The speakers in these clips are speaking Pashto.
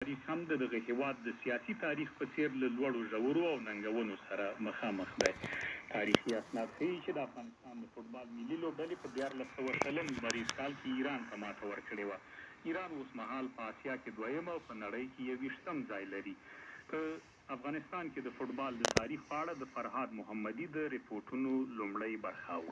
تاریخ هم د دغه هیواد د سیاسي تاریخ په څیر له لوړو ژورو او ننګونو سره مخامخ دی. تاریخي اسناد ښیي چې د افغانستان د فوټبال ملي لوبډلې په 1400 لمریز کال کې ایران ته ماته ورکړې وه. ایران اوس مهال په اسیا کې دویم او په نړۍ کې 21م ځای لري. په افغانستان کې د فوټبال د تاریخ په اړه د فرهاد محمدي د ریپورټونو لومړۍ برخه و.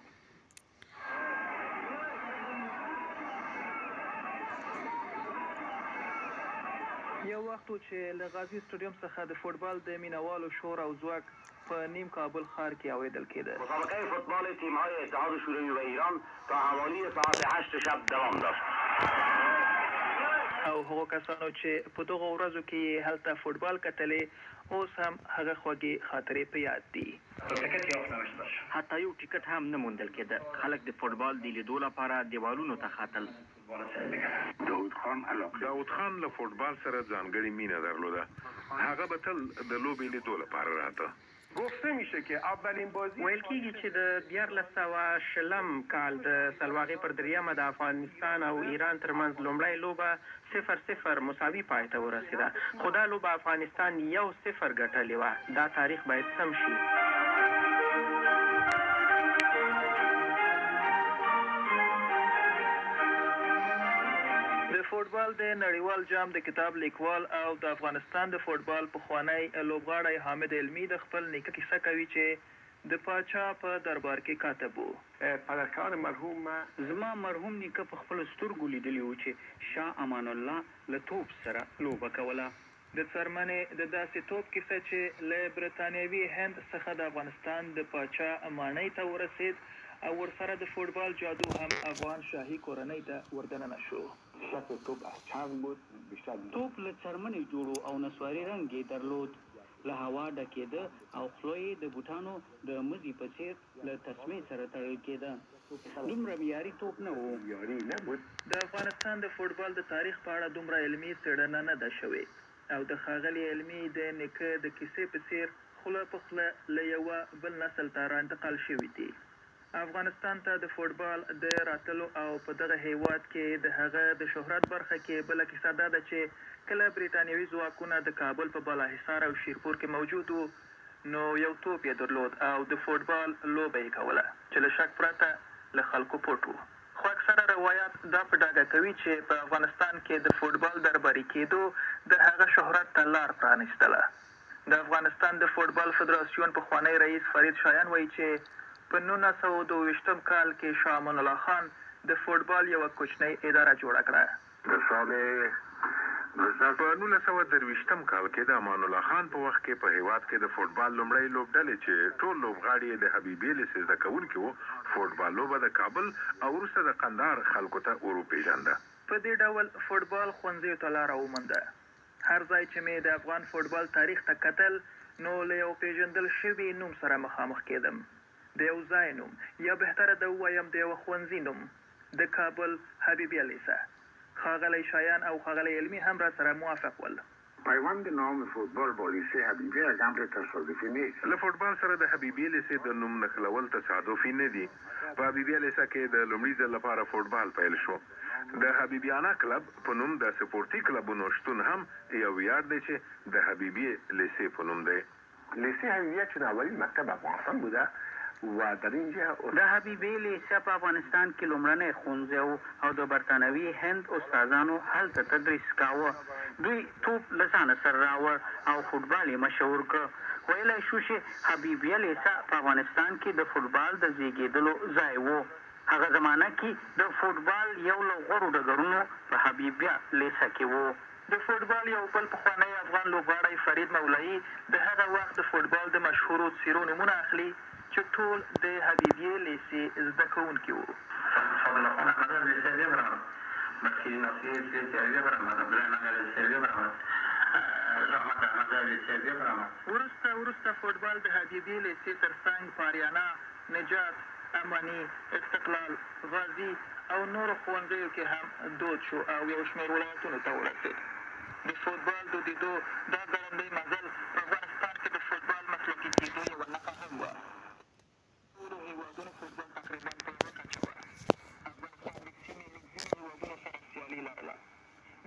یو وخت و چې له غازي سټاډیوم څخه د فوټبال د مینوالو شور او ځواک په نیم کابل ښار کې اورېدل کېده. مسابقه فوتبال تیم‌های اتحاد شوروی و ایران تا حوالی ساعت 8 شب دوام داشت. او هغو کسانو چې په دغو ورځو کې هلته فوټبال کتلې اوس هم هغه خوږې خاطرې په یاد دي. حتی یو ټیکټ هم نه موندل کېده. خلک د فوټبال د لیدو لپاره دیوالونو ته خاطل. داود خان له فوټبال سره ځانګړې مینه درلوده. هغه به تل د لوبې لیدو لپاره راته. ویل کېږي چې د 1420 کال د سلواغې پر دریمه د افغانستان او ایران ترمنځ لومړۍ لوبه 0-0 مساوي پای ته ورسېده، خو دا لوبه افغانستان 1-0 ګټلې وه. دا تاریخ باید سم شي. د فوټبال د نړیوال جام د کتاب لیکوال او د افغانستان د فوټبال پخوانی لوبغاړی حامد علمي د خپل نیکه کیسه کوي چې د پاچا په دربار کې کاتب و. زما مرحوم نیکه په خپلو سترګو لیدلي و چې شاه امان الله له توپ سره لوبه کوله. د څرمنې د داسې توپ کیسه چې له برتانیوي هند څخه د افغانستان د پاچا ماڼۍ ته ورسېد او ورسره د فوټبال جادو هم افغان شاهي کورنۍ ته وردننه شو. توپ له څرمنې جوړو او نسواري رنګ یې درلود. له هوا ډکېده او خوله یې د بوټانو د مزي په څېر له تسمې سره تړل کېده. دومره معیاري توپ نه و. د افغانستان د فوټبال د تاریخ په اړه دومره علمي څېړنه نه ده شوې او د ښاغلي علمي د نیکه د کیسې په څېر خوله په خوله له یوه بل نسل ته را انتقال شوي دي. افغانستان ته د فوټبال د راتلو او په دغه هیواد کې د هغه د شهرت برخه کې بله کیسه دا ده چې کله بریتانیوي ځواکونه د کابل په بالاحصار او شیرپور کې موجود وو نو یو توپ یې درلود او د فوټبال لوبه یې کوله چې له شک پرته له خلکو پټ و. خو اکثره روایات دا په ډاګه کوي چې په افغانستان کې د فوټبال درباري کېدو د هغه شهرت ته لار پرانیستله. د افغانستان د فوټبال فدراسیون پخوانی رئیس فرید شایان وایي چې په 1922 کال کې شاه امان الله خان د فوټبال یوه کوچنۍ اداره جوړه کړه. په 1923 کال کې د امان الله خان په وخت کې په هیواد کې د فوټبال لومړۍ لوبډلې چې ټول لوبغاړي د حبیبي لیسې زده کوونکي وو، فوټبال لوبه د کابل او وروسته د قندهار خلکو ته وروپېژنده. په دې ډول فوټبال ښوونځیو ته لاره ومونده. هر ځای چې مې د افغان فوټبال تاریخ ته کتل نو له یو پېژندل شوي نوم سره مخامخ کېدم. د یو ځای نوم، یا بهتره ده ووایم د یوه ښوونځي نوم، د کابل حبیبیه لیسه. ښاغلی شایان او ښاغلی علمي هم را سره موافق ول. پیوند نام فوتبال با لیسه حبیبیه یک امر تصادفی نیست. له فوټبال سره د حبیبیه لیسې د نوم نښلول تصادفي نه دي. په حبیبیه لیسه کې د لومړي ځل لپاره فوټبال پیل شو. د حبیبیانه کلب په نوم د سپورتي کلبونو شتون هم یو ویاړ دی چې د حبیبیه لیسې په نوم دی. لیسه حبیبیه چون اولین مکتب افغانستان بوده و در اینجا د حبیبي لیسه په افغانستان کې لومړنی ښوونځی و او د برتانوي هند استادانو هلته تدریس کاوه. دوی توپ له ځانه سره راوړ او فوټبال یې مشهور کړ. ویلی شو چې حبیبیه لیسه په افغانستان کې د فوټبال د زیږېدلو ځای و. هغه زمانه کې د فوټبال یو له غوره ډګرونو په حبیبیه لیسه کې و. د فوټبال یو بل پخوانی افغان لوبغاړی فرید مولایي د هغه وخت د فوټبال د مشهورو څیرو نومونه اخلي چې ټول د حبیبیه لیسې زده کوونکي وو. وروسته فوټبال د حبیبیه لیسې تر څنګ پاریانا، نجات، اماني، استقلال، غازي او نورو ښوونځیو کې هم دود شو او یو شمېر ولایتونو ته ورسېد. د فوټبال دودېدو دا ګړندی مزل په افغانستان کې د فوټبال مسلکي کېدو یوه نښه هم وه. ټولو هېوادونو فوټبال تقریبا په یوه کچه وه. افغانستان د سیمې له ځینو هېوادونو سره سیالي لرله.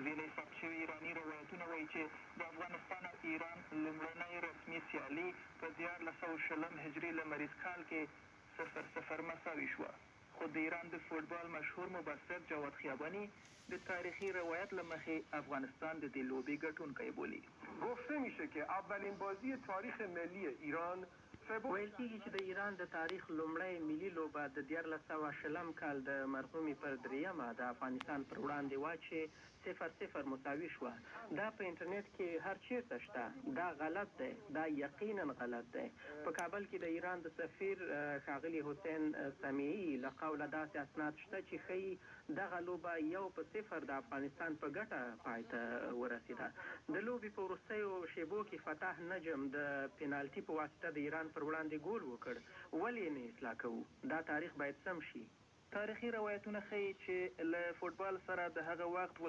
ځینې ثبت شوي ایراني روایتونه وایي چې د افغانستان او ایران لومړنۍ رسمي سیالي په 1420 هجري لمریز کال کې 0-0 مساوي شوه. خو د ایران د فوټبال مشهور مبصر جواد خیابانی د تاریخی روایت له مخې افغانستان د دې لوبې ګټونکی بولي. گفته میشه که اولین بازی تاریخ ملی ایران ویل کېږي چې د ایران د تاریخ لومړی ملي لوبه د 1420 کال د مرحومې پر دریمه د افغانستان پر وړاندې وه چې 0-0 مساوي شوه. دا په انټرنیټ کې هر چیرته شته. دا غلط دی. دا یقینا غلط دی. په کابل کې د ایران د سفیر ښاغلي حسین سمیعي له قوله داسې اسناد شته چې ښیي دغه لوبه 1-0 د افغانستان په ګټه پای ته ورسېده. د لوبې په وروستیو شیبو کې فتح نجم د پینالټي په واسطه د ایران پر وړاندې ګول وکړ. ولې نه اصلاح کوو؟ دا تاریخ باید سم شي. تاریخي روایتونه ښیي چې له فوټبال سره د هغه وخت